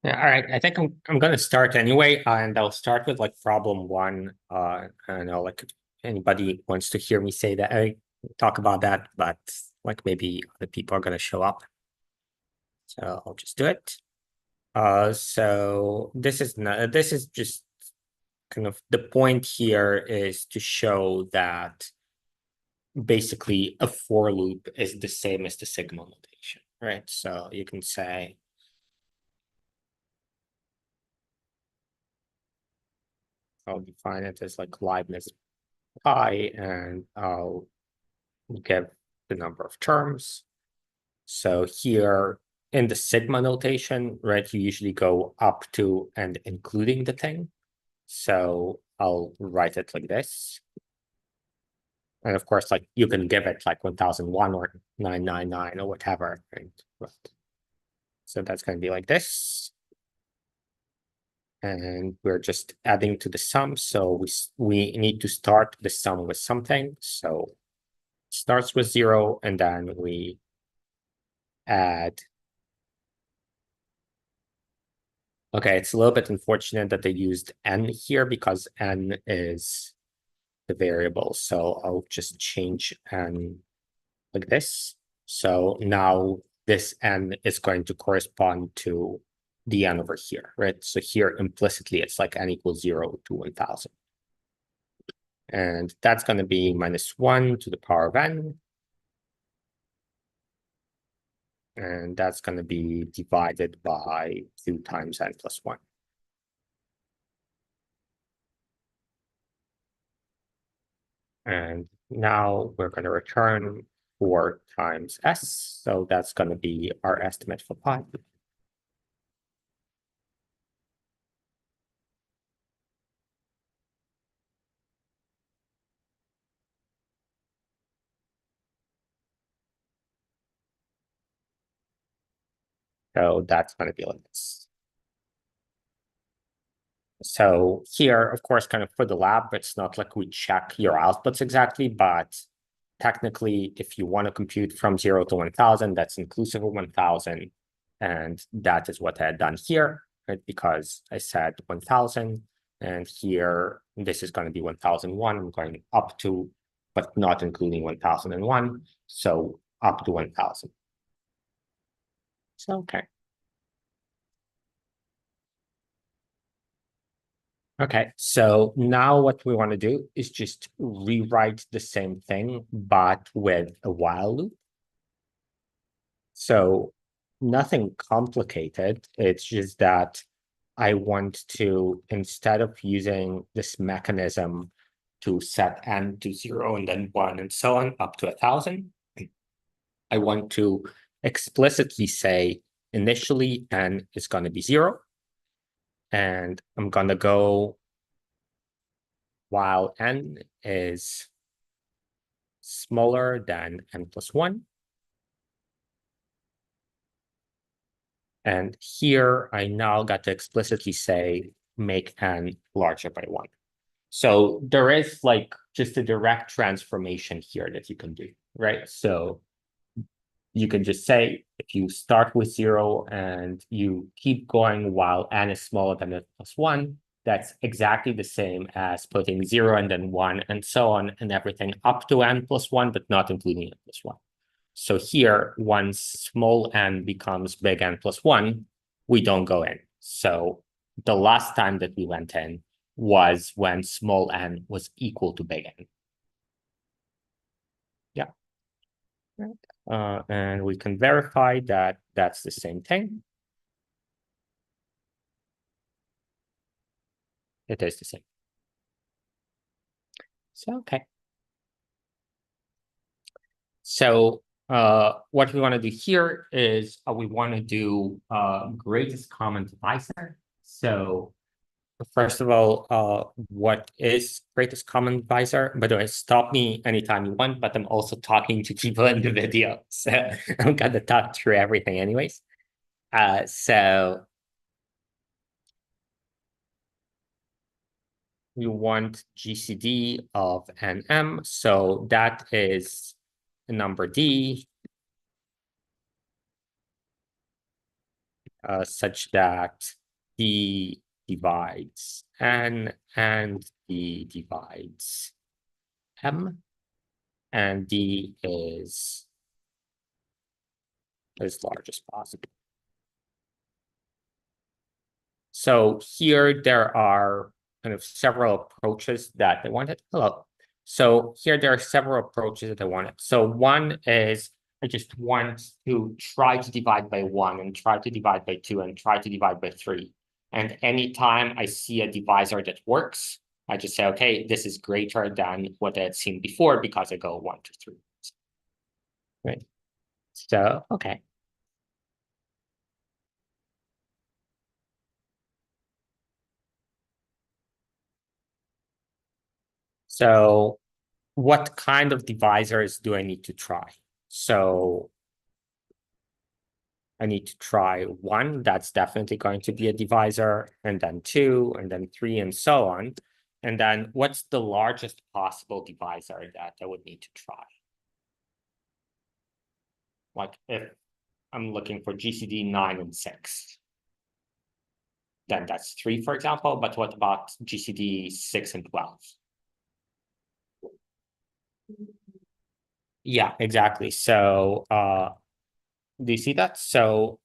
Yeah, all right. I think I'm gonna start anyway, and I'll start with like problem one. I know like if anybody wants to hear me say that, I talk about that, but like maybe other people are gonna show up, so I'll just do it. So this is not this is just kind of the point here is to show that basically a for loop is the same as the sigma notation, right? So you can say. I'll define it as like Leibniz pi, and I'll give the number of terms. So here in the sigma notation, right, you usually go up to and including the thing. So I'll write it like this. And of course, like you can give it like 1001 or 999 or whatever. Right? So that's going to be like this. And we're just adding to the sum. So we need to start the sum with something. So it starts with 0, and then we add. Okay, it's a little bit unfortunate that they used n here because n is the variable. So I'll just change n like this. So now this n is going to correspond to the n over here, right? So here implicitly it's like n equals 0 to 1000. And that's going to be -1 to the power of n. And that's going to be divided by 2 times n plus 1. And now we're going to return 4 times s. So that's going to be our estimate for pi. So that's going to be like this. So here, of course, kind of for the lab, it's not like we check your outputs exactly, but technically, if you want to compute from 0 to 1000, that's inclusive of 1000. And that is what I had done here, right? Because I said 1000, and here, this is going to be 1001. I'm going up to, but not including 1001. So up to 1000. So, okay. Okay, so now what we want to do is just rewrite the same thing, but with a while loop. So nothing complicated. It's just that I want to, instead of using this mechanism to set n to 0 and then 1 and so on up to 1000, I want to explicitly say initially n is going to be 0. And I'm going to go while n is smaller than n plus 1. And here I now got to explicitly say make n larger by 1. So there is like just a direct transformation here that you can do, right? So you can just say if you start with 0 and you keep going while n is smaller than n plus 1, that's exactly the same as putting 0 and then 1 and so on and everything up to n plus 1, but not including n plus 1. So here, once small n becomes big n plus 1, we don't go in. So the last time that we went in was when small n was equal to big N. Yeah. And we can verify that that's the same thing. It is the same. So, okay. So what we want to do here is we want to do greatest common divisor. So first of all, what is greatest common divisor? By the way, stop me anytime you want, but I'm also talking to people in the video. So I'm going to talk through everything anyways. So you want GCD of NM. So that is a number D. such that D divides N and D divides M, and D is as large as possible. So here there are kind of several approaches that I wanted. Hello. So here there are several approaches that I wanted. So one is I just want to try to divide by 1 and try to divide by 2 and try to divide by 3. And anytime I see a divisor that works, I just say, okay, this is greater than what I had seen before because I go 1 to 3. Right. So, okay. So what kind of divisors do I need to try? So I need to try 1, that's definitely going to be a divisor, and then 2, and then 3, and so on. And then what's the largest possible divisor that I would need to try? Like if I'm looking for GCD 9 and 6, then that's 3, for example. But what about GCD 6 and 12? Yeah, exactly. So do you see that? So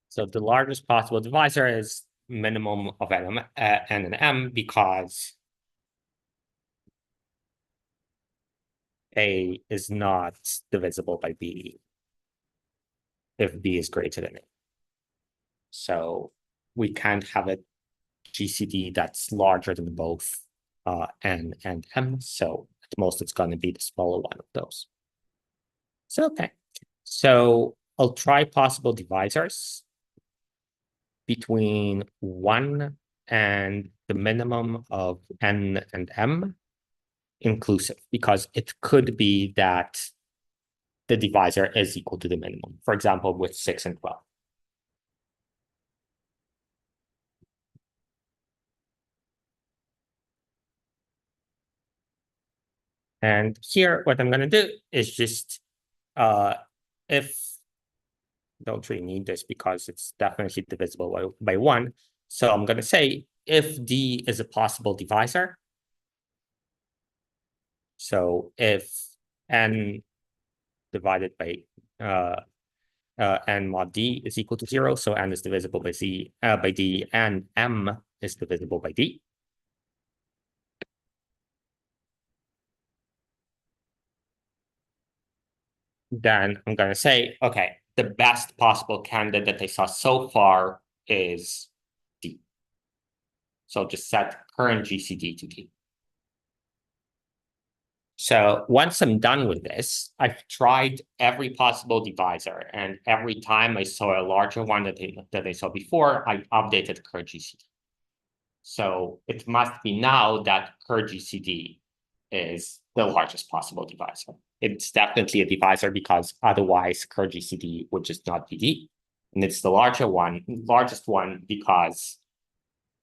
so the largest possible divisor is minimum of N and M because A is not divisible by B if B is greater than A. So we can't have a GCD that's larger than both N and M. So at most, it's going to be the smaller one of those. So, okay. So I'll try possible divisors between 1 and the minimum of N and M inclusive, because it could be that the divisor is equal to the minimum, for example, with 6 and 12. And here, what I'm going to do is just, if, don't really need this because it's definitely divisible by 1. So I'm going to say if D is a possible divisor, so if N divided by N mod D is equal to 0, so N is divisible by D, and M is divisible by D. Then I'm going to say, okay, the best possible candidate that I saw so far is D. So just set current GCD to D. So once I'm done with this, I've tried every possible divisor, and every time I saw a larger one that I saw before, I updated current GCD. So it must be now that current GCD is the largest possible divisor. It's definitely a divisor because otherwise current GCD would just not be D. And it's the largest one because,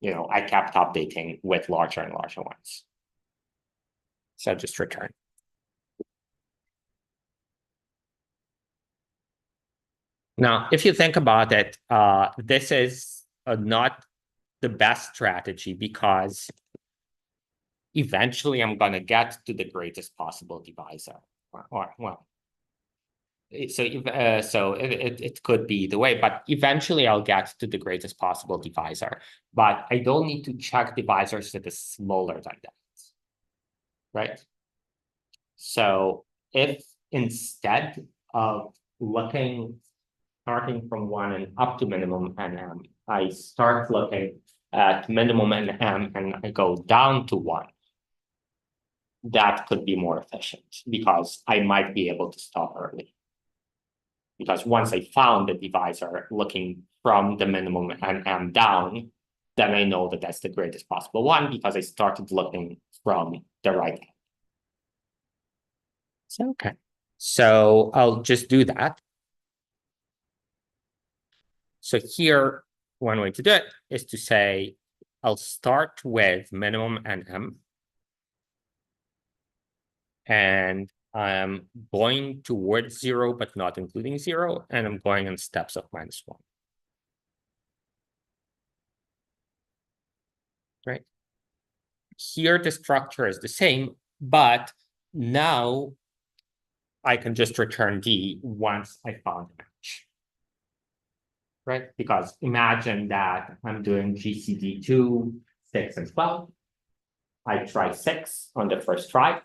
I kept updating with larger and larger ones. So just return. Now, if you think about it, this is not the best strategy because eventually I'm going to get to the greatest possible divisor. So it could be the way, but eventually I'll get to the greatest possible divisor. But I don't need to check divisors that is smaller than that, right? So if instead of starting from 1 and up to minimum NM, I start looking at minimum NM and I go down to 1, that could be more efficient because I might be able to stop early. Because once I found the divisor looking from the minimum NM down, then I know that that's the greatest possible one because I started looking from the right hand. So, okay. So I'll just do that. So here, one way to do it is to say, I'll start with minimum NM. and I'm going towards 0, but not including 0, and I'm going in steps of -1. Right? Here, the structure is the same, but now I can just return D once I found a match. Right? Because imagine that I'm doing GCD 2, 6, and 12. I try 6 on the first try.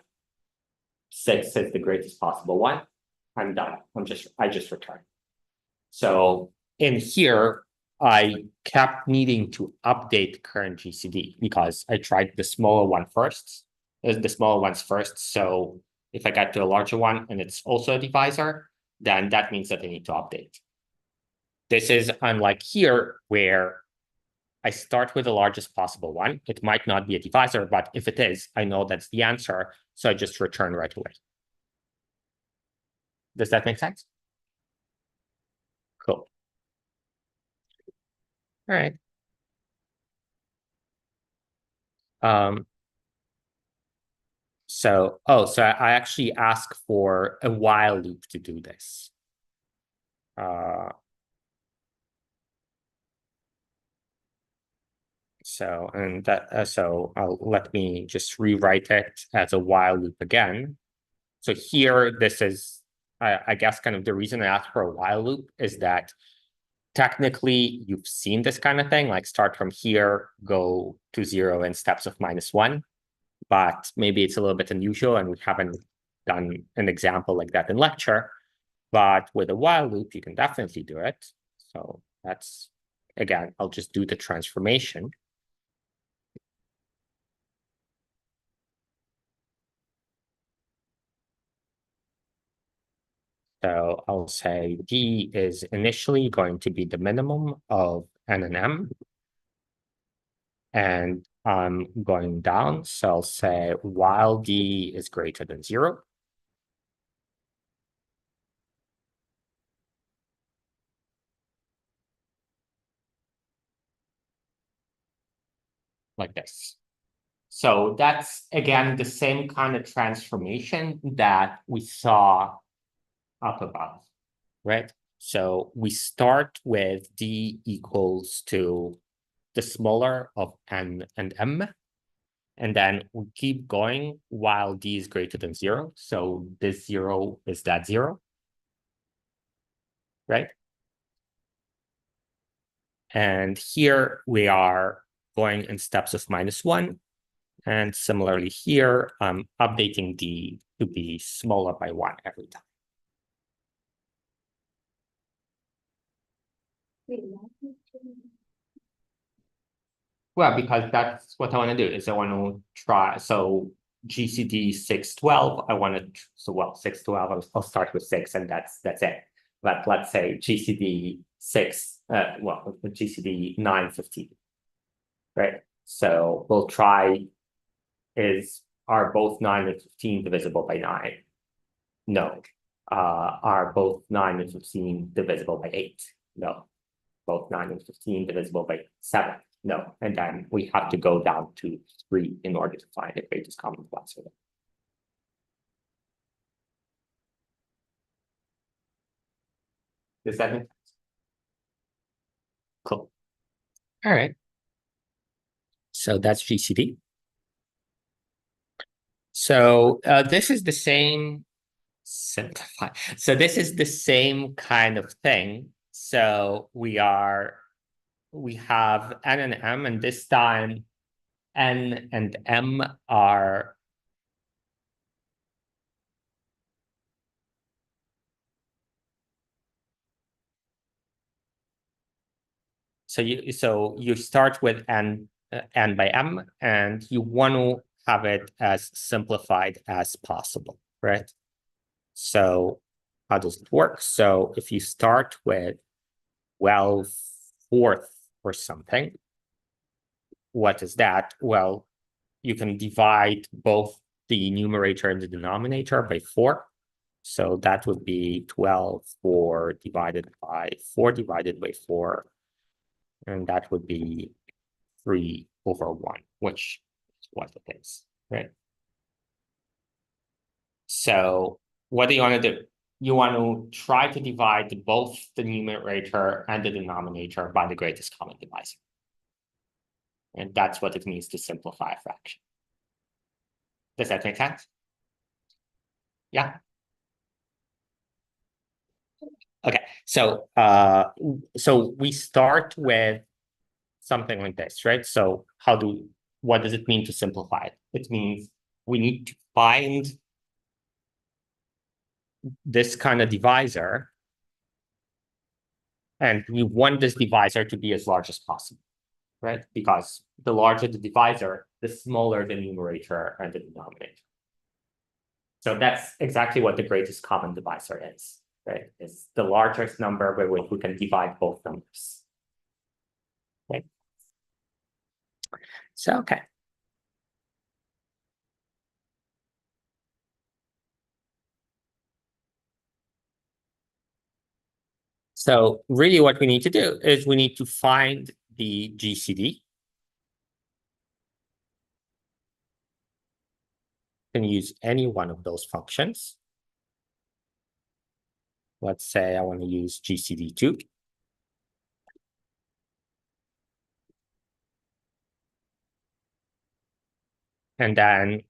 6 is the greatest possible one. I'm done. I just return. So in here, I kept needing to update current GCD because I tried the smaller one first. The smaller ones first. So if I get to a larger one and it's also a divisor, then that means that I need to update. This is unlike here where I start with the largest possible one. It might not be a divisor, but if it is, I know that's the answer. So I just return right away. Does that make sense? Cool. All right. So I actually ask for a while loop to do this. So let me just rewrite it as a while loop again. So here, this is, I guess, kind of the reason I asked for a while loop is that technically you've seen this kind of thing, like start from here, go to 0 in steps of -1. But maybe it's a little bit unusual and we haven't done an example like that in lecture. But with a while loop, you can definitely do it. So that's, again, I'll just do the transformation. So I'll say D is initially going to be the minimum of N and M. And I'm going down. So I'll say while D is greater than 0. Like this. So that's, again, the same kind of transformation that we saw up above, right? So we start with D equals to the smaller of N and M, and then we keep going while D is greater than 0. So this 0 is that 0, right? And here we are going in steps of -1. And similarly here, I'm updating D to be smaller by 1 every time. Well, because that's what I want to do is I want to try. So GCD 612, I want to, so well, 612, I'll start with 6 and that's it. But let's say GCD 6, GCD 915, right? So we'll try are both 9 and 15 divisible by 9? No. Are both 9 and 15 divisible by 8? No. Both 9 and 15 divisible by 7? No. And then we have to go down to 3 in order to find the greatest common factor. Does that make sense? Cool. All right. So that's GCD. So this is the same, simplify. So this is the same kind of thing. So we have N and M, and this time N and M are so you start with N by M, and you want to have it as simplified as possible, right? So how does it work? So if you start with, well, 4th or something, what is that? Well, you can divide both the numerator and the denominator by 4. So that would be 12, 4 divided by 4 divided by 4. And that would be 3/1, which is what it is, right? So what do you want to do? You want to try to divide both the numerator and the denominator by the greatest common divisor. And that's what it means to simplify a fraction. Does that make sense? Yeah. Okay. So we start with something like this, right? So what does it mean to simplify it? It means we need to find this kind of divisor, and we want this divisor to be as large as possible, right? Because the larger the divisor, the smaller the numerator and the denominator. So that's exactly what the greatest common divisor is, right? It's the largest number by which we can divide both numbers. Okay. So, okay. So really what we need to do is we need to find the GCD. Can use any one of those functions. Let's say I want to use GCD2. And then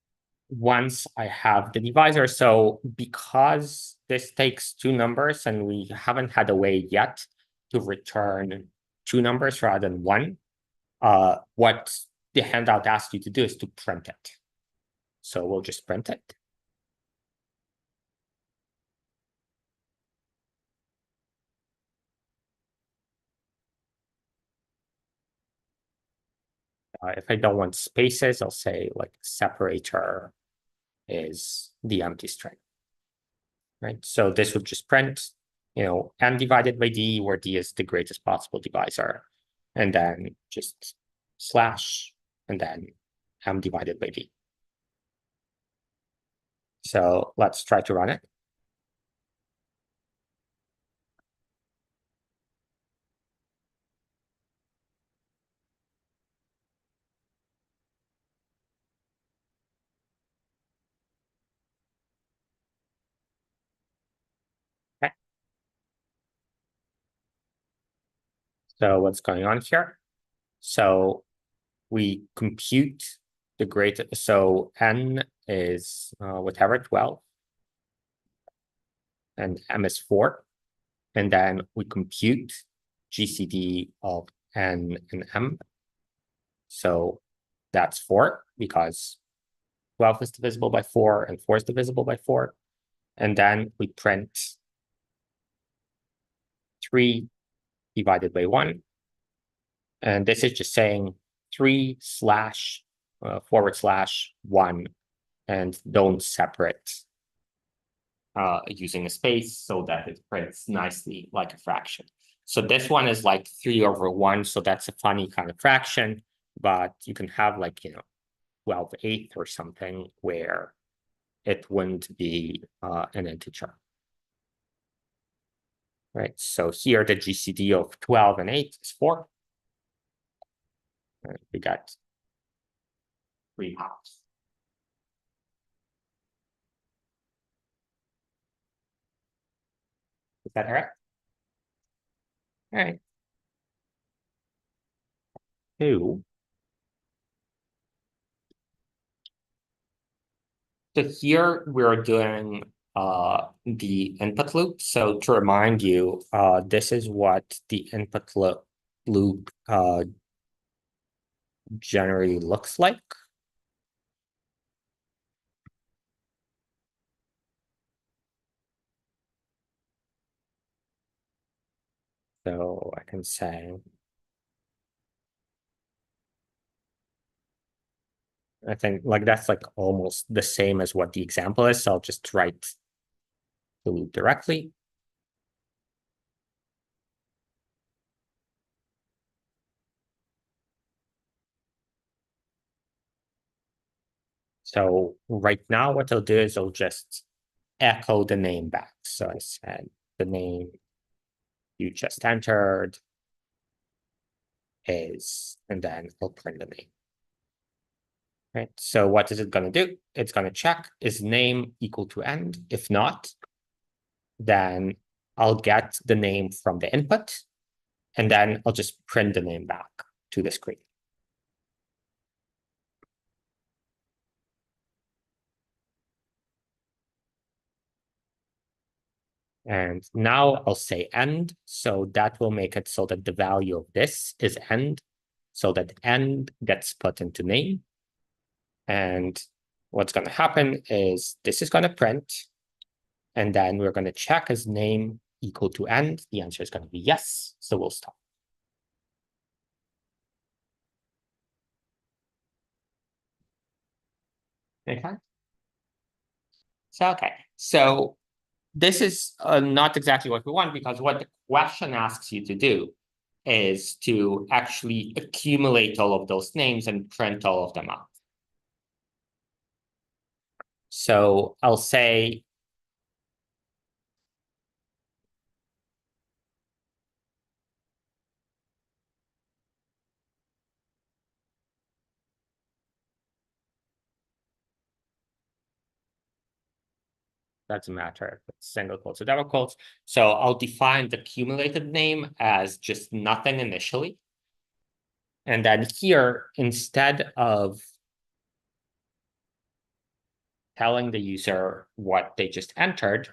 once I have the divisor, so because this takes two numbers and we haven't had a way yet to return two numbers rather than one, what the handout asks you to do is to print it. So we'll just print it. If I don't want spaces, I'll say like separator is the empty string, right? So this would just print, n divided by d, where d is the greatest possible divisor, and then just slash, and then m divided by d. So let's try to run it. Okay. So what's going on here? So we compute the greatest, so n is whatever, 12, and m is 4. And then we compute GCD of n and m. So that's 4, because 12 is divisible by 4 and 4 is divisible by 4. And then we print 3 divided by 1. And this is just saying 3 slash /1, and don't separate using a space so that it prints nicely like a fraction. So this one is like 3/1, so that's a funny kind of fraction, but you can have like, 12/8 or something where it wouldn't be an integer. Right, so here the GCD of 12 and 8 is 4. We got 3 halves. Is that correct? All right. 2. So here we're doing the input loop. So to remind you, this is what the input loop generally looks like. So I can say, I think like that's like almost the same as what the example is. So I'll just write the loop directly. So right now, what I'll do is I'll just echo the name back. So I said the name you just entered is, and then I'll print the name. right? So what is it going to do? It's going to check, is name equal to end? If not, then I'll get the name from the input, and then I'll just print the name back to the screen. And now I'll say end. So that will make it so that the value of this is end, so that end gets put into name. And what's going to happen is this is going to print. And then we're going to check is name equal to end. The answer is going to be yes. So we'll stop. Okay. So this is not exactly what we want, because what the question asks you to do is to actually accumulate all of those names and print all of them out. So I'll say doesn't matter if it's single quotes or double quotes. So I'll define the cumulative name as just nothing initially. And then here, instead of telling the user what they just entered,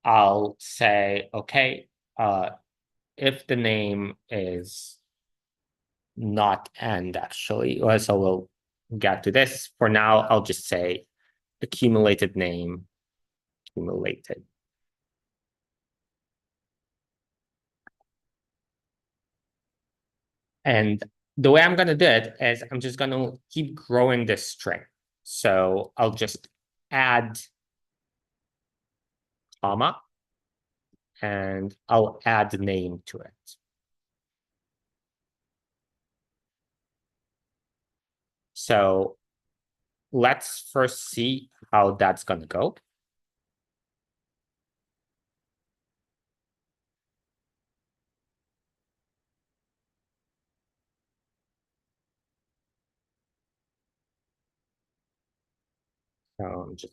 I'll say, okay, if the name is not end, actually, so we'll get to this. For now, I'll just say accumulated name, accumulated. And the way I'm going to do it is I'm just going to keep growing this string. So I'll just add comma, and I'll add the name to it. So let's first see how that's going to go. So I'm just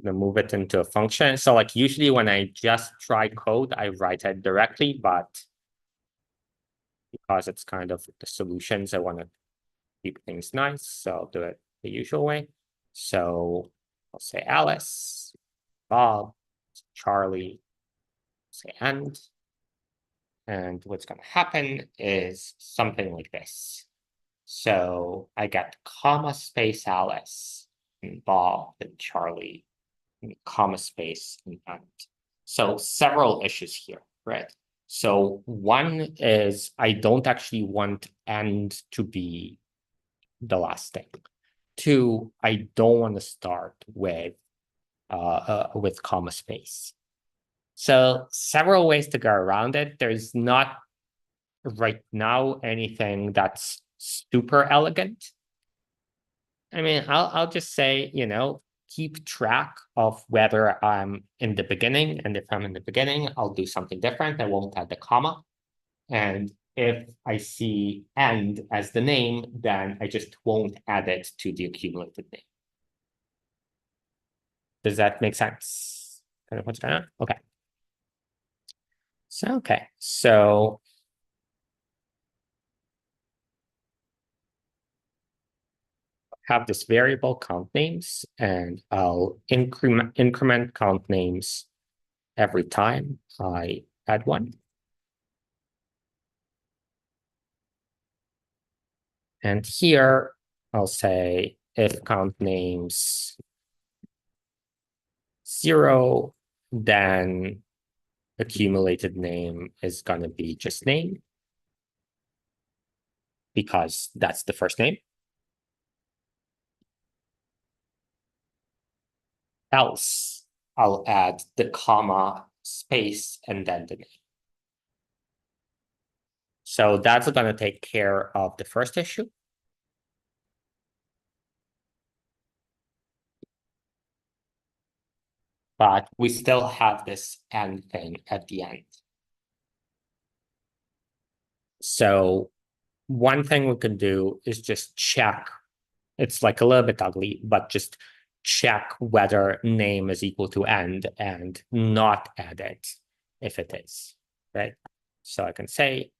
going to move it into a function. So like usually when I just try code, I write it directly, but because it's kind of the solutions, I want to keep things nice. So I'll do it the usual way. So I'll say Alice, Bob, Charlie, say end. And what's going to happen is something like this. So I get comma space Alice and Bob and Charlie and comma space and end. So several issues here, right? So one is I don't actually want end to be the last thing. Two, I don't want to start with comma space. So several ways to go around it. There's not right now anything that's super elegant. I mean, I'll just say, keep track of whether I'm in the beginning, and if I'm in the beginning, I'll do something different. I won't add the comma. And if I see end as the name, then I just won't add it to the accumulated name. Does that make sense? Kind of what's going on? Okay. So have this variable count names, and I'll increment count names every time I add one. And here I'll say if count names 0, then accumulated name is going to be just name, because that's the first name. Else, I'll add the comma space and then the name. So that's going to take care of the first issue. But we still have this end thing at the end. So one thing we can do is just check It's like a little bit ugly, but just check whether name is equal to end and not add it if it is, right? So I can say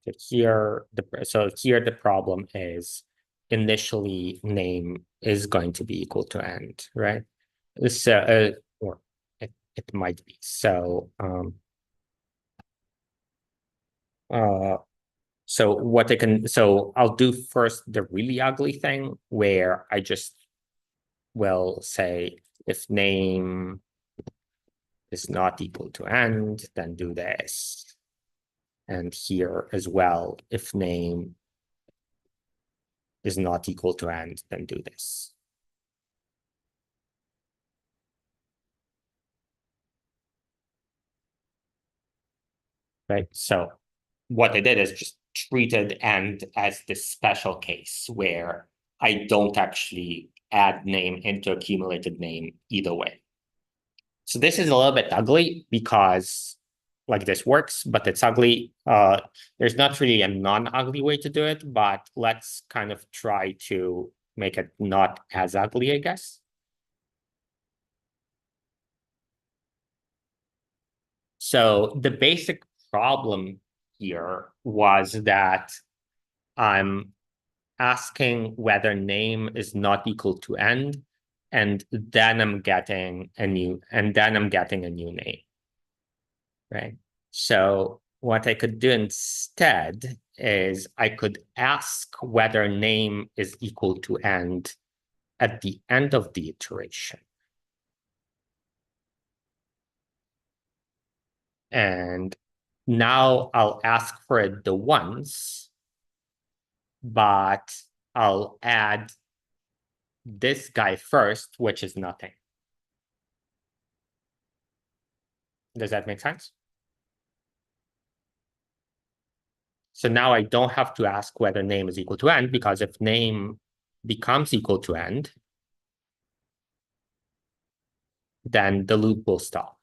that here the problem is initially name is going to be equal to end, right? So or it might be. So so what I can, so I'll do first the really ugly thing where I just will say if name is not equal to end, then do this. And here as well, if name is not equal to end, then do this. Right, so what I did is just treated end as this special case where I don't actually add name into accumulated name either way. So this is a little bit ugly because like this works, but it's ugly. There's not really a non-ugly way to do it, but let's kind of try to make it not as ugly, I guess. So the basic problem here was that I'm asking whether name is not equal to end, and then I'm getting a new name, right? So what I could do instead is I could ask whether name is equal to end at the end of the iteration. And now I'll ask for it the once, but I'll add this guy first, which is nothing. Does that make sense? So now I don't have to ask whether name is equal to end, because if name becomes equal to end, then the loop will stop.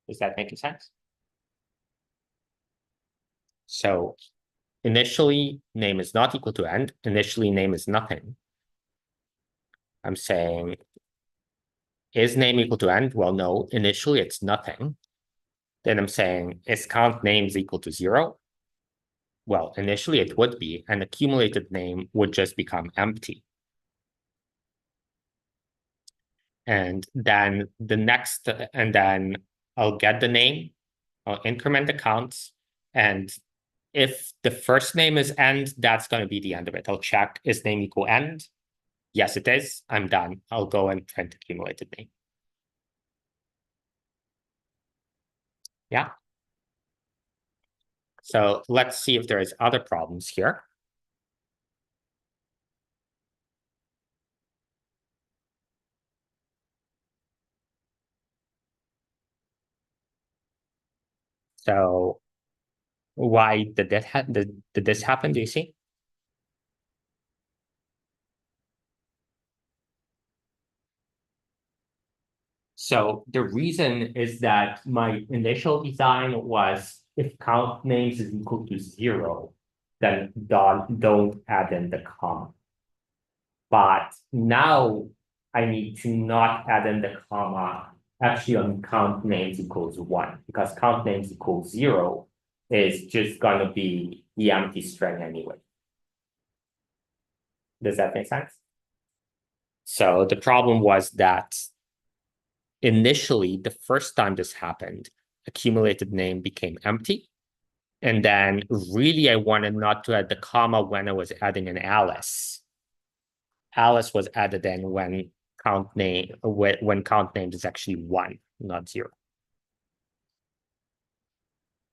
Is that making sense? So initially name is not equal to end. Initially name is nothing. I'm saying, is name equal to end? Well, no, initially it's nothing. Then I'm saying, is count names equal to 0? Well, initially it would be, and accumulated name would just become empty. And then I'll get the name, I'll increment the counts, and if the first name is end, that's going to be the end of it. I'll check, is name equal end? Yes, it is. I'm done. I'll go and print accumulated name. Yeah. So let's see if there's other problems here. So why did this happen? Do you see? So the reason is that my initial design was if count names is equal to 0, then don't add in the comma. But now I need to not add in the comma actually on count names equals 1, because count names equals 0 is just going to be the empty string anyway. Does that make sense? So the problem was that initially, the first time this happened, accumulated name became empty. And then really, I wanted not to add the comma when I was adding an Alice. Alice was added in when count name is actually 1, not 0.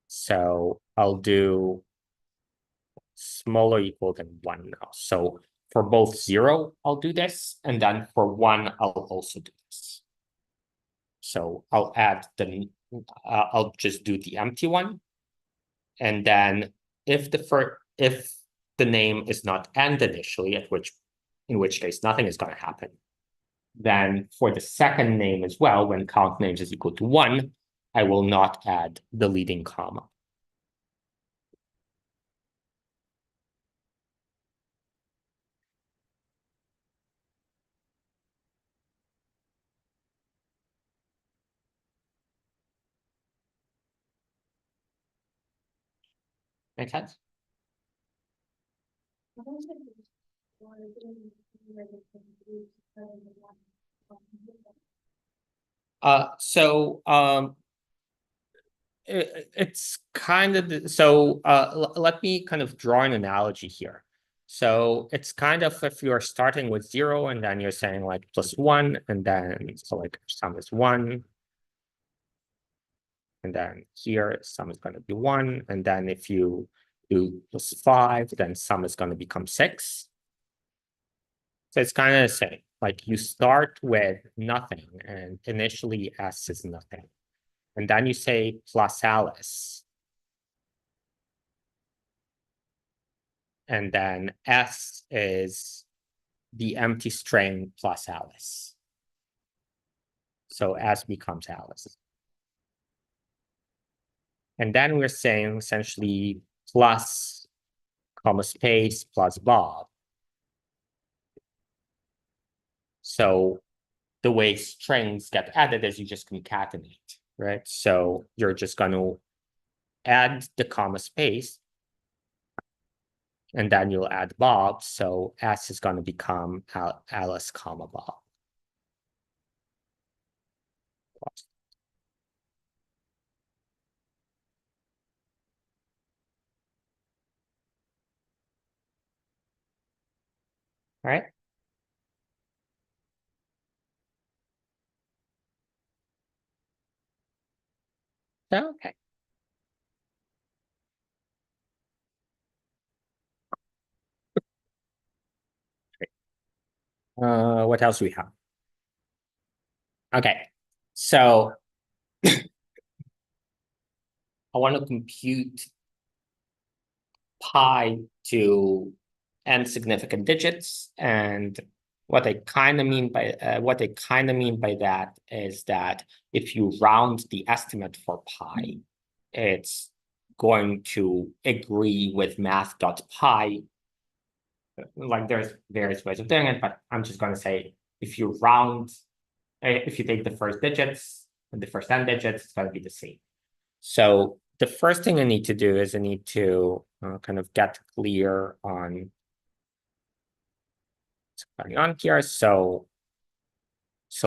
So I'll do smaller equal than 1 now. So for both 0, I'll do this, and then for 1, I'll also do this. So I'll just do the empty one, and then if the name is not end initially, in which case nothing is going to happen, then for the second name as well, when count names is equal to 1, I will not add the leading comma. Make sense? It's kind of so let me kind of draw an analogy here. So it's kind of if you're starting with 0 and then you're saying like +1, and then so like sum is 1, and then here sum is going to be 1, and then if you do +5, then sum is going to become 6. So it's kind of the same. Like you start with nothing, and initially s is nothing, and then you say plus Alice, and then s is the empty string plus Alice. So s becomes Alice. And then we're saying essentially plus comma space plus Bob. So the way strings get added is you just concatenate, right? So you're just going to add the comma space, and then you'll add Bob. So s is going to become Alice comma Bob. All right. So, okay. What else do we have? Okay. So I want to compute pi to n significant digits, and what I kind of mean by that is that if you round the estimate for pi, it's going to agree with math.pi. Like there's various ways of doing it, but I'm just going to say if you take the first digits and the first n digits, it's going to be the same. So the first thing I need to do is I need to kind of get clear on what's going on here. So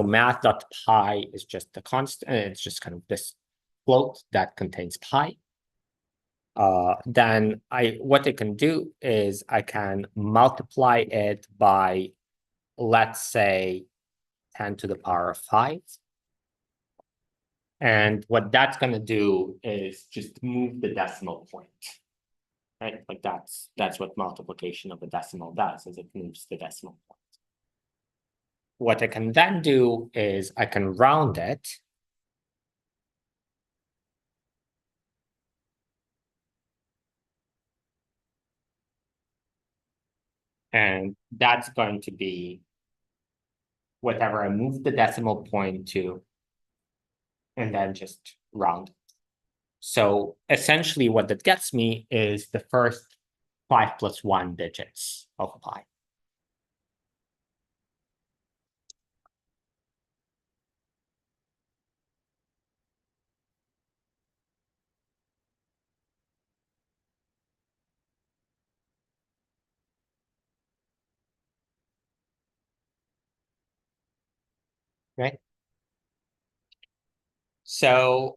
math.pi is just the constant. It's just kind of this float that contains pi. Then what I can do is I can multiply it by, let's say, 10 to the power of 5. And what that's going to do is just move the decimal point. Right? Like that's what multiplication of a decimal does, is it moves the decimal point. What I can then do is I can round it. And that's going to be whatever I move the decimal point to, and then just round it. So essentially what that gets me is the first 5 plus 1 digits of pi. Right? So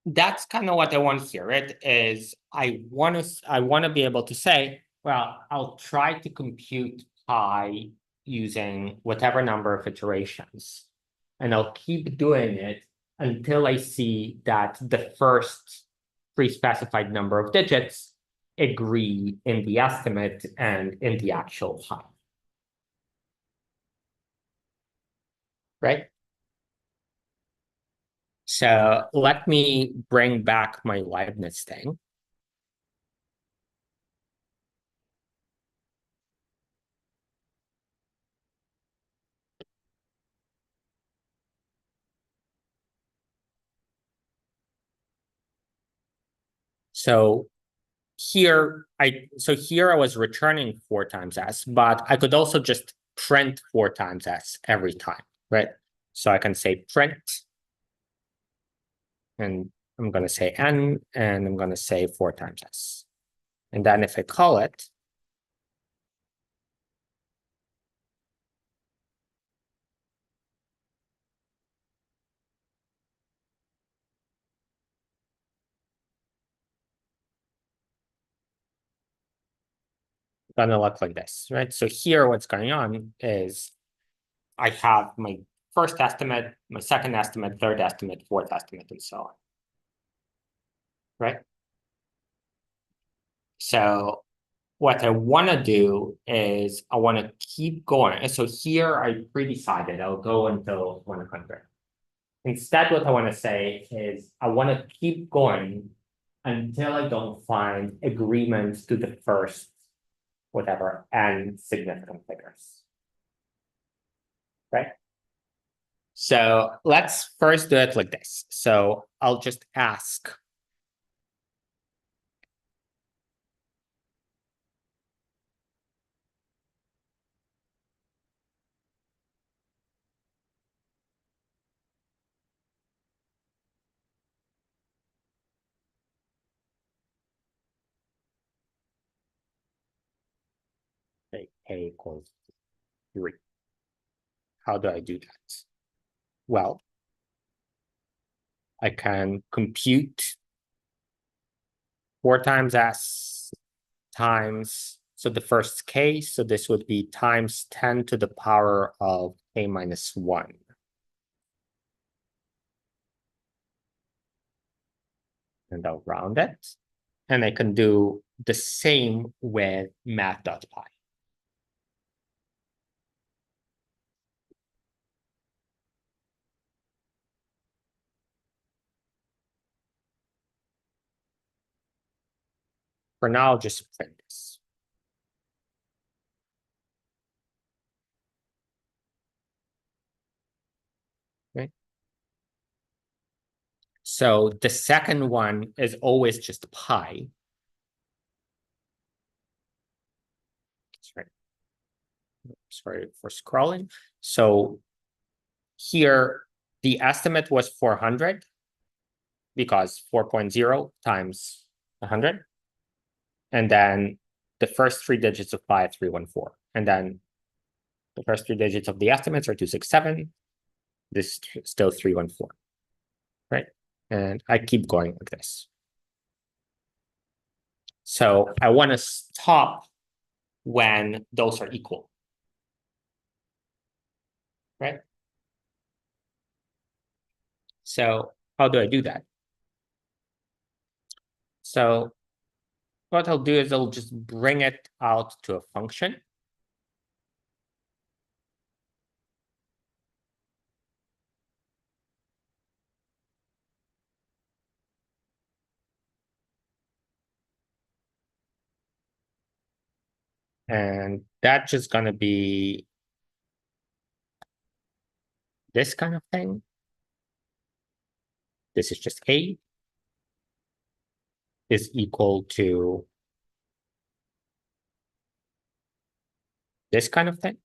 that's kind of what I want here. It is I want to be able to say, well, I'll try to compute pi using whatever number of iterations, and I'll keep doing it until I see that the first pre-specified number of digits agree in the estimate and in the actual pi. Right? So let me bring back my Leibniz thing. So here I was returning 4 times s, but I could also just print 4 times s every time, right? So I can say print, and I'm going to say n, and I'm going to say 4 times s. And then if I call it, going to look like this, right? So here what's going on is I have my first estimate, my second estimate, third estimate, fourth estimate, and so on, right? So what I want to do is I want to keep going. And so here I pre-decided I'll go until 100. Instead, what I want to say is I want to keep going until I don't find agreement to the first, whatever, n significant figures, right? So let's first do it like this. So I'll just ask, say k equals 3. How do I do that? Well, I can compute 4 times s times, so the first k, so this would be times 10 to the power of k minus 1. And I'll round it. And I can do the same with math.pi. For now, I'll just print this. Right? So the second one is always just pi. Sorry for scrolling. So here, the estimate was 400 because 4.0 times 100. And then the first 3 digits of pi, 314. And then the first 3 digits of the estimates are 267. This is still 314, right? And I keep going like this. So I want to stop when those are equal, right? So how do I do that? So what I'll do is I'll just bring it out to a function. And that's just going to be this kind of thing. This is just A is equal to this kind of thing.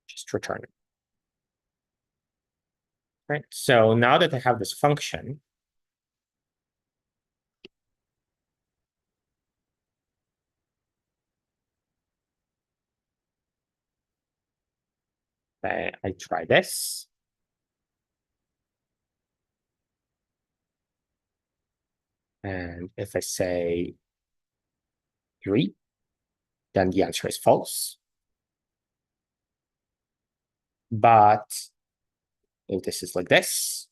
Just return it. Right. So now that I have this function, I try this. And if I say 3, then the answer is false. But if this is like this,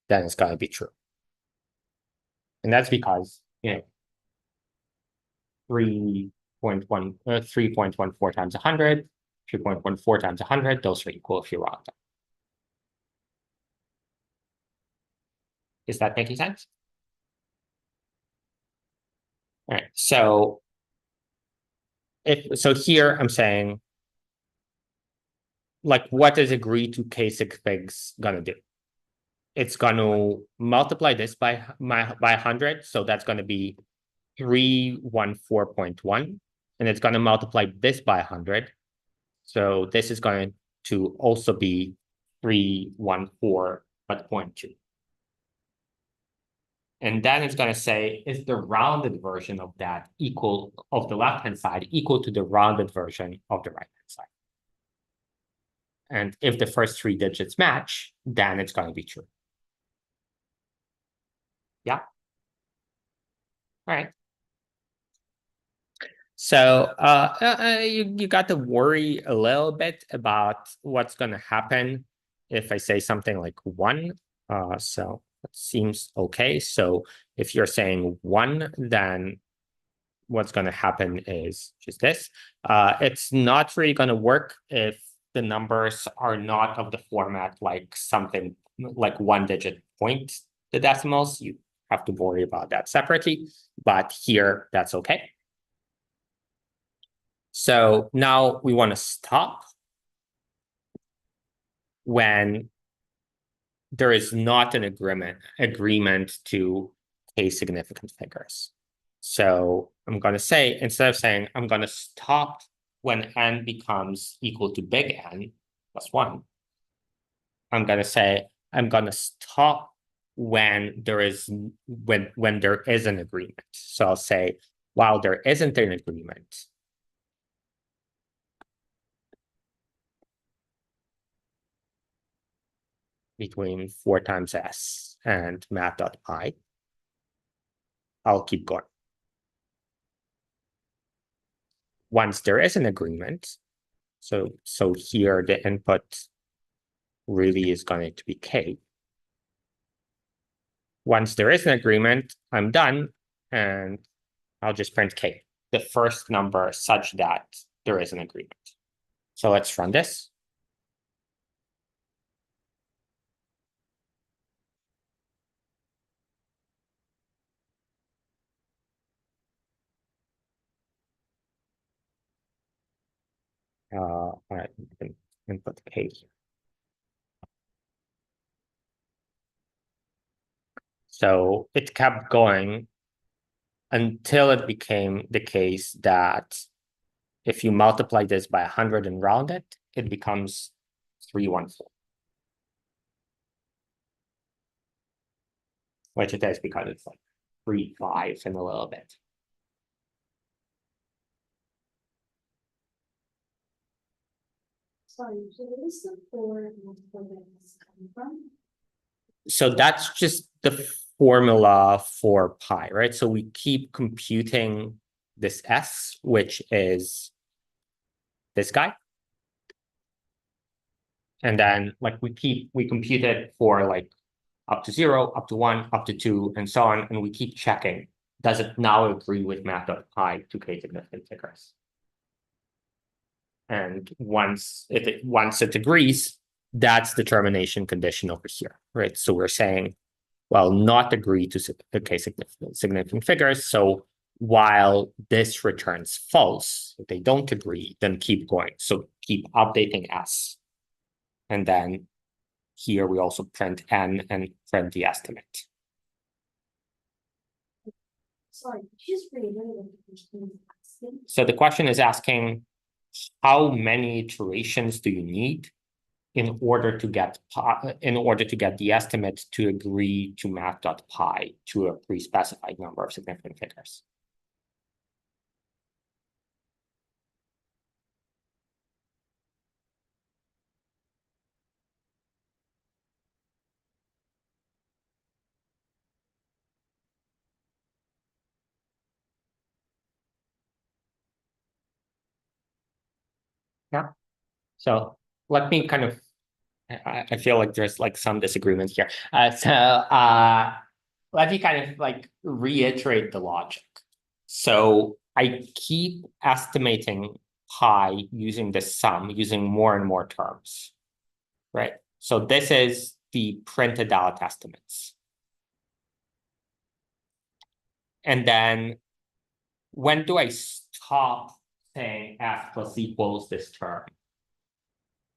then it's going to be true. And that's because, 3.14 times 100, 3.14 times 100, those are equal if you round them. Is that making sense? All right. So here I'm saying, like, what is agreed to k sig figs gonna do? it's going to multiply this by 100. So that's going to be 314.1. And it's going to multiply this by 100. So this is going to also be 314.2. And then it's going to say, is the rounded version of that equal, of the left-hand side, equal to the rounded version of the right-hand side? And if the first three digits match, then it's going to be true. Yeah. All right. So you got to worry a little bit about what's going to happen if I say something like 1. So it seems okay. So if you're saying 1, then what's going to happen is just this. It's not really going to work if the numbers are not of the format like something like 1-digit point the decimals. You have to worry about that separately. But here, that's okay. So now we want to stop when there is not an agreement to case significant figures. So I'm going to say, instead of saying I'm going to stop when n becomes equal to big N plus 1, I'm going to say I'm going to stop when there is when there is an agreement. So I'll say, while there isn't an agreement, between 4 times s and math.pi, I'll keep going. Once there is an agreement, so here the input really is going to be k. Once there is an agreement, I'm done, and I'll just print k, the first number such that there is an agreement. So let's run this. All right, you can input k here. So it kept going until it became the case that if you multiply this by 100 and round it, it becomes 314. Which it is because it's like 3, 5 and a little bit. Sorry, so where is the 4 multiple values coming from? So that's just the formula for pi, right? So we keep computing this s, which is this guy. And then like we compute it for like up to 0, up to 1, up to 2, and so on. And we keep checking, does it now agree with math.pi to k significant figures? And once it agrees, that's the termination condition over here, right? So we're saying, well, not agree to k significant figures. So while this returns false, if they don't agree, then keep going. So keep updating s. And then here we also print n and print the estimate. Sorry, just really. So the question is asking, how many iterations do you need in order to get the estimate to agree to math.pi to a pre-specified number of significant figures? Yeah. So let me kind of, I feel like there's like some disagreements here. Let me kind of like reiterate the logic. So I keep estimating pi using the sum, using more and more terms, right? So this is the printed out estimates. And then when do I stop saying f plus equals this term?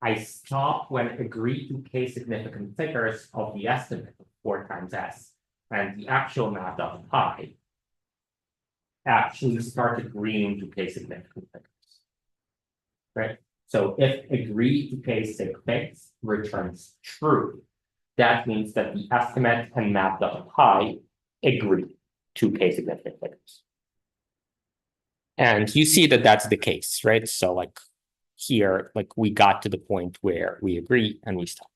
I stop when agreed to k-significant figures of the estimate of 4 times s and the actual math of pi actually start agreeing to k-significant figures. Right? So if agreed to k-sig figs returns true, that means that the estimate and math of pi agree to k-significant figures. And you see that that's the case, right? So like here, like we got to the point where we agree and we stop.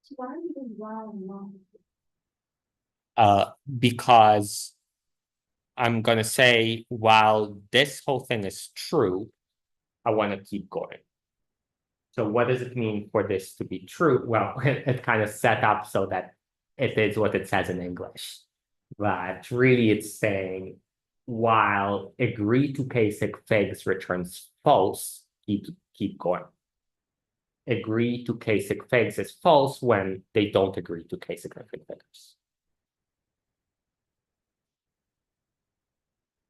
So why are you doing while and long? Because I'm gonna say while this whole thing is true, I want to keep going. So what does it mean for this to be true? Well, it kind of set up so that it is what it says in English. But really it's saying while agree to k-sig figs returns false, keep going. Agree to k-sig figs is false when they don't agree to k-significant figures.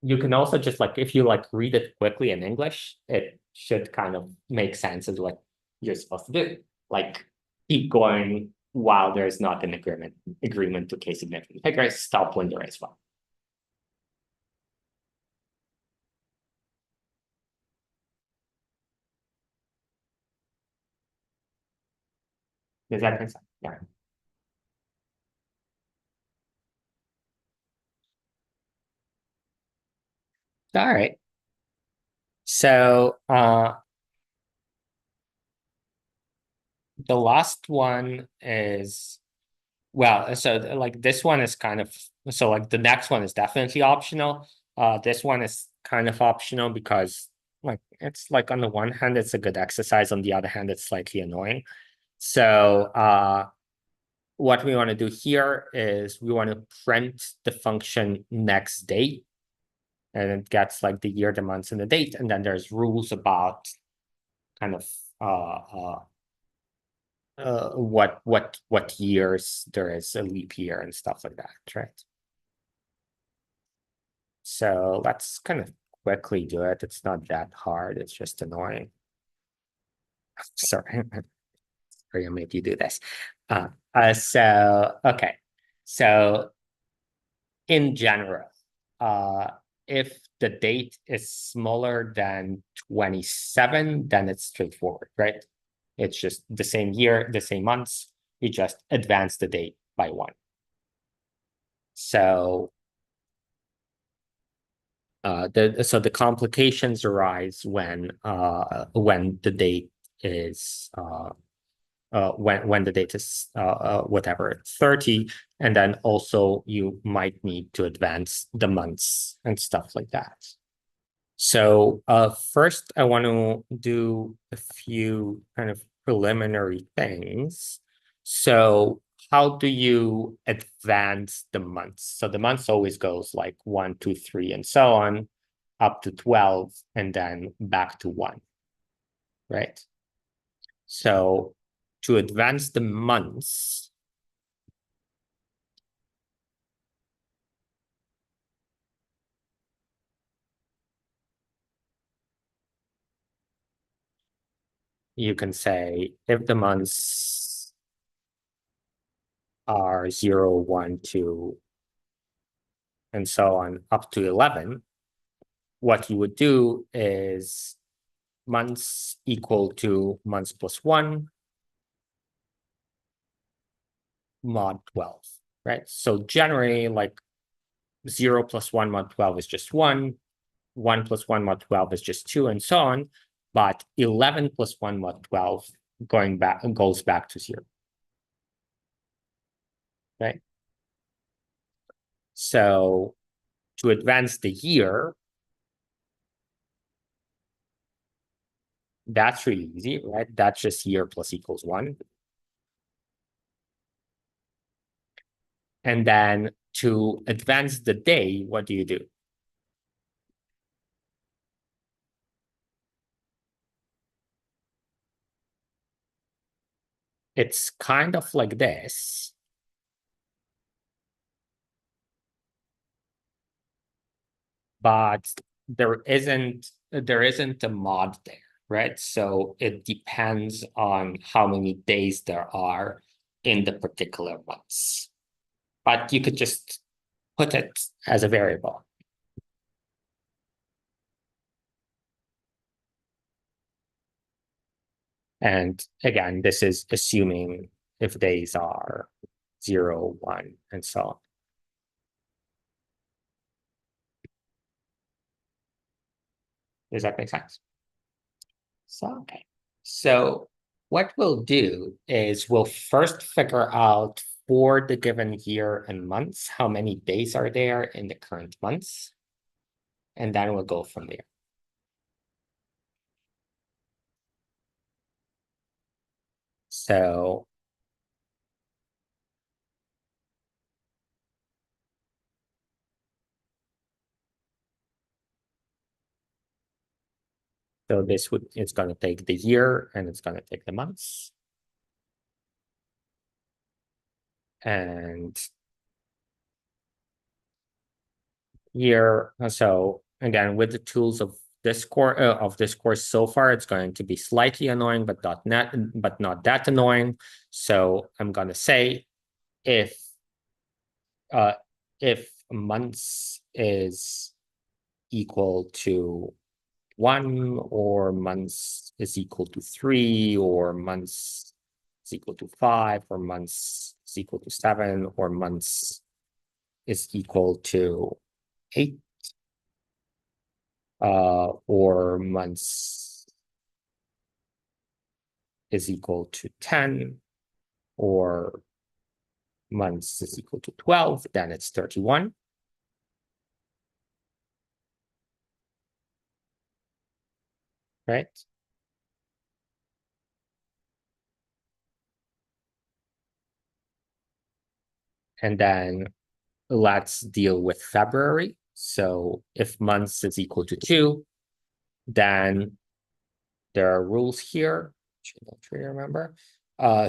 You can also just like, if you like read it quickly in English, it should kind of make sense as what you're supposed to do. Like keep going while there's not an agreement to k-significant figures, stop when there is one. Does that make sense? Yeah. All right. So the last one is, well, so like this one is kind of, so like the next one is definitely optional. This one is kind of optional because like it's like on the one hand it's a good exercise, on the other hand it's slightly annoying. So what we want to do here is we want to print the function next date, and it gets like the year, the months, and the date, and then there's rules about kind of what years there is a leap year and stuff like that, right? So let's kind of quickly do it. It's not that hard. It's just annoying. Sorry, sorry, I made you do this. So okay, so in general, if the date is smaller than 27, then it's straightforward, right? It's just the same year, the same months. You just advance the date by 1. So the complications arise when the date is when the date is whatever 30, and then also you might need to advance the months and stuff like that. So first I want to do a few kind of preliminary things. So how do you advance the months? So the months always goes like 1, 2, 3, and so on, up to 12, and then back to 1, right? So to advance the months, you can say if the months are 0, 1, 2, and so on up to 11, what you would do is months equal to months plus 1 mod 12, right? So generally like 0 plus 1 mod 12 is just 1, 1 plus 1 mod 12 is just 2, and so on. But 11 plus 1 mod 12 goes back to 0. Right? So to advance the year, that's really easy, right? That's just year plus equals 1. And then to advance the day, what do you do? It's kind of like this. But there isn't a mod there, right? So it depends on how many days there are in the particular months. But you could just put it as a variable. And again, this is assuming if days are 0, 1, and so on. Does that make sense? So, okay. So what we'll do is we'll first figure out for the given year and months, how many days are there in the current months, and then we'll go from there. So it's going to take the year and it's going to take the months. And here, so again, with the tools of this course so far, it's going to be slightly annoying, but not that annoying. So I'm going to say if months is equal to 1, or months is equal to 3, or months is equal to 5, or months is equal to 7, or months is equal to 8, or months is equal to 10, or months is equal to 12, then it's 31. Right? And then let's deal with February. So if months is equal to 2, then there are rules here, which I don't really remember.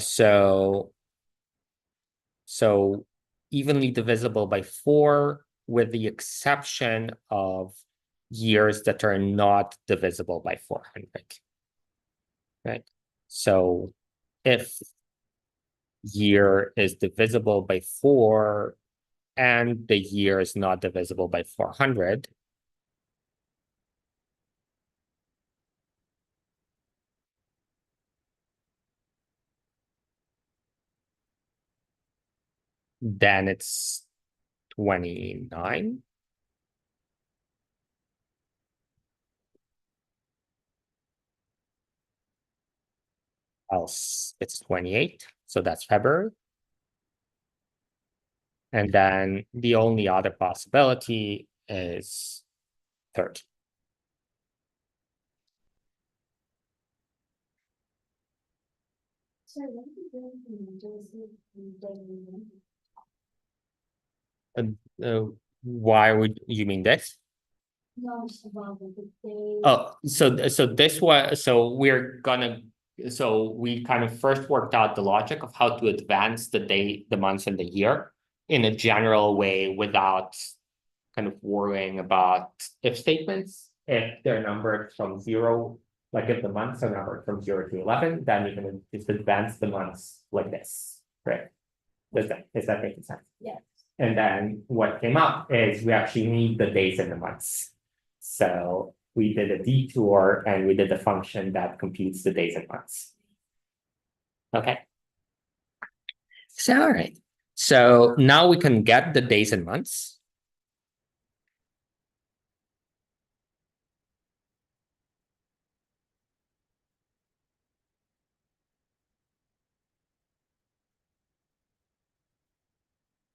So evenly divisible by 4, with the exception of years that are not divisible by 400. Right? So if year is divisible by 4 and the year is not divisible by 400, then it's 29. Else it's 28. So that's February. And then the only other possibility is 30. So what are you doing in New Jersey in daily? Why would you mean this? No, it's about the day. Oh, so this was, so we kind of first worked out the logic of how to advance the day, the months, and the year in a general way without kind of worrying about if statements. If they're numbered from 0, like if the months are numbered from 0 to 11, then you're going to just advance the months like this, right? Is that making sense? Yes. And then what came up is we actually need the days and the months. So we did a detour and we did a function that computes the days and months. Okay. So, all right. So now we can get the days and months.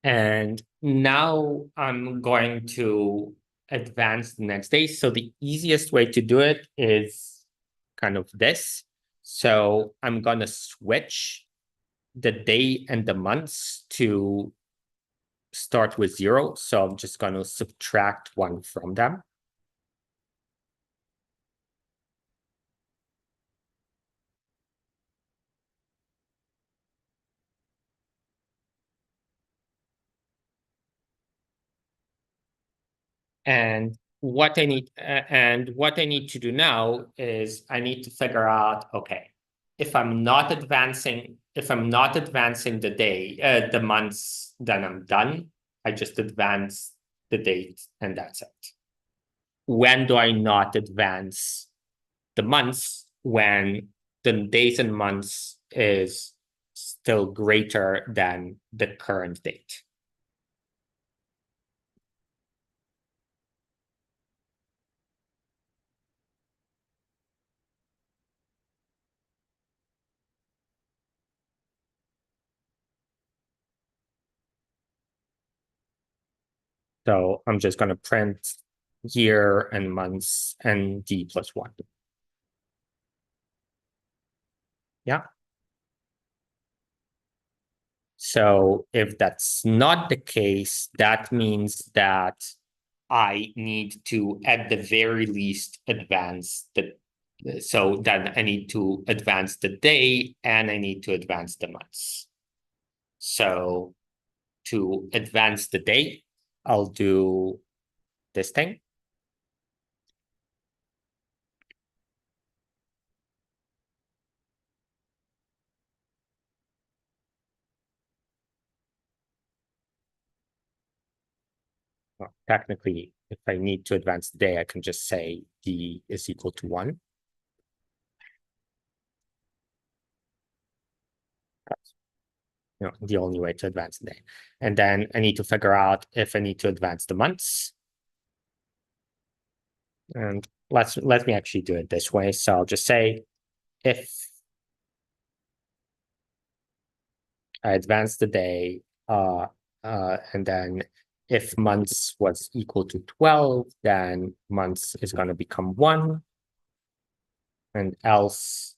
And now I'm going to advance the next day. So the easiest way to do it is kind of this. So I'm going to switch the day and the months to start with 0. So I'm just going to subtract 1 from them. And what I need to do now is I need to figure out, okay, if I'm not advancing the day, the months, then I'm done. I just advance the date and that's it. When do I not advance the months? When the days and months is still greater than the current date. So I'm just going to print year and months and d plus 1. Yeah. So if that's not the case, that means that I need to, at the very least, advance the, so then I need to advance the day and I need to advance the months. So to advance the day, I'll do this thing. Well, technically, if I need to advance the day, I can just say d is equal to 1. The only way to advance the day. And then I need to figure out if I need to advance the months. And let me actually do it this way. So I'll just say if I advance the day, and then if months was equal to 12, then months is going to become 1. And else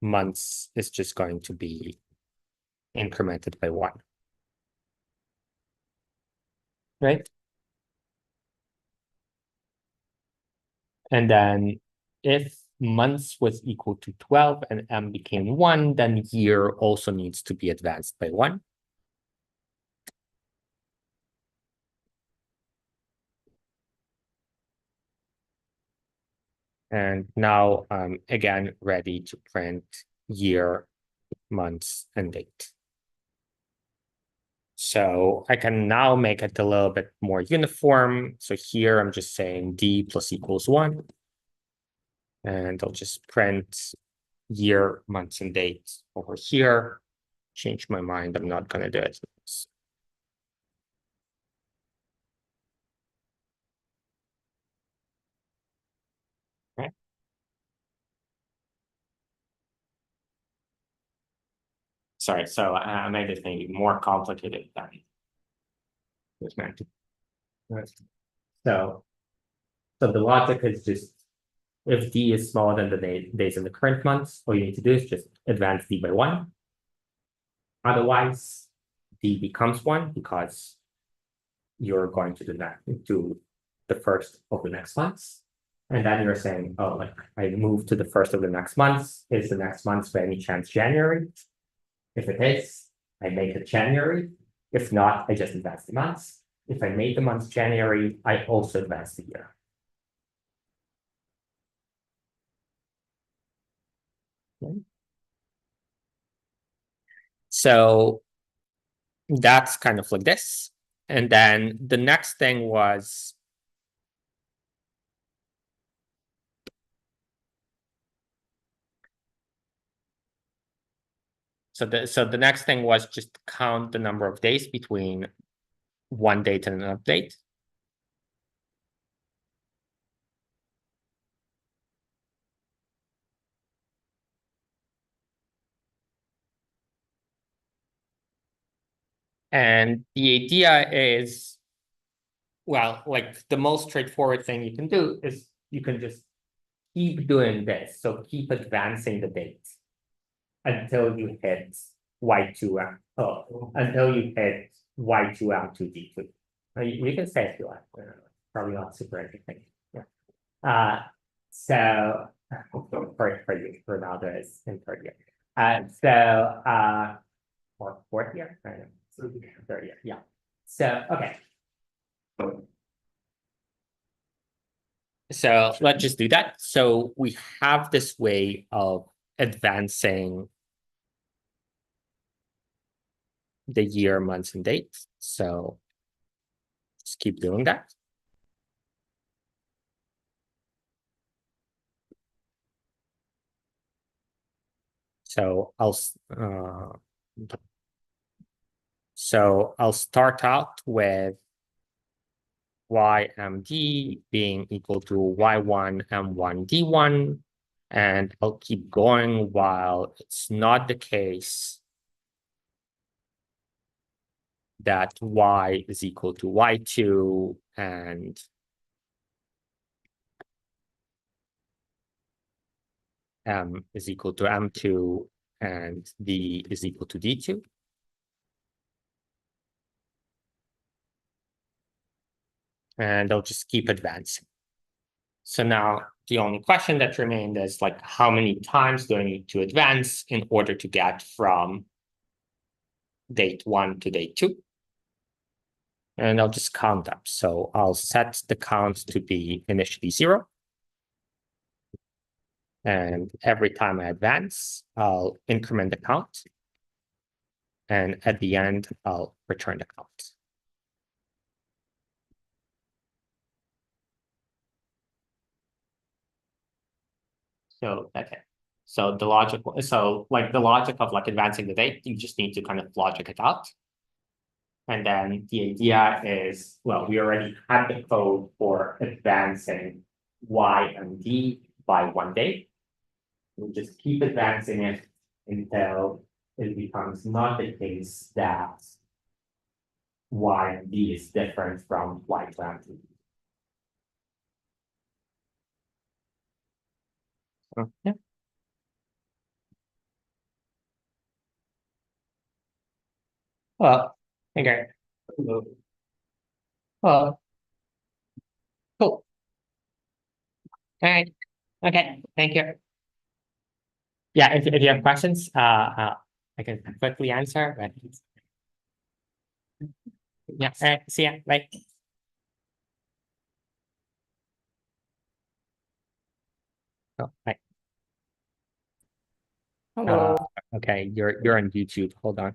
months is just going to be incremented by 1. Right? And then if months was equal to 12 and m became 1, then year also needs to be advanced by 1. And now I'm again ready to print year, months, and date. So I can now make it a little bit more uniform. So here I'm just saying d plus equals 1. And I'll just print year, months, and dates over here. Change my mind. I'm not going to do it. Okay. Sorry, so I made this maybe more complicated than it was meant to. So the logic is just if d is smaller than the days in the current months, all you need to do is just advance d by 1. Otherwise, d becomes 1 because you're going to do that to the first of the next months. And then you're saying, oh, like I move to the first of the next months. Is the next month by any chance January? If it is, I make it January. If not, I just advance the months. If I made the month January, I also advance the year. Okay. So that's kind of like this. And then the next thing was, so the next thing was just count the number of days between one date and an update. And the idea is, well, like the most straightforward thing you can do is you can just keep doing this. So keep advancing the dates until you hit Y2M. Oh, until you hit Y2M2D2. You can say if you want. Probably not super interesting. Yeah. So for you, for now there's in third year. Or fourth year, I don't know. So third year, yeah. So okay. So let's just do that. So we have this way of advancing the year, months, and dates. So just keep doing that. So I'll start out with YMD being equal to Y1 M1 D1, and I'll keep going while it's not the case that Y is equal to Y2 and M is equal to M2 and D is equal to D2. And I'll just keep advancing. So now the only question that remained is like, how many times do I need to advance in order to get from date 1 to date 2? And I'll just count up. So I'll set the count to be initially 0. And every time I advance, I'll increment the count. And at the end, I'll return the count. So that's it. So the logic of like advancing the date, you just need to kind of logic it out. And then the idea is, well, we already had the code for advancing Y and D by 1 day. We just keep advancing it until it becomes not the case that Y and D is different from Y to M2. Yeah. Well, okay. Well, cool. All right. Okay. Thank you. Yeah. If you have questions, I can quickly answer. But yeah. All right. See ya. Bye. Oh, bye. Hello. Okay. You're on YouTube. Hold on.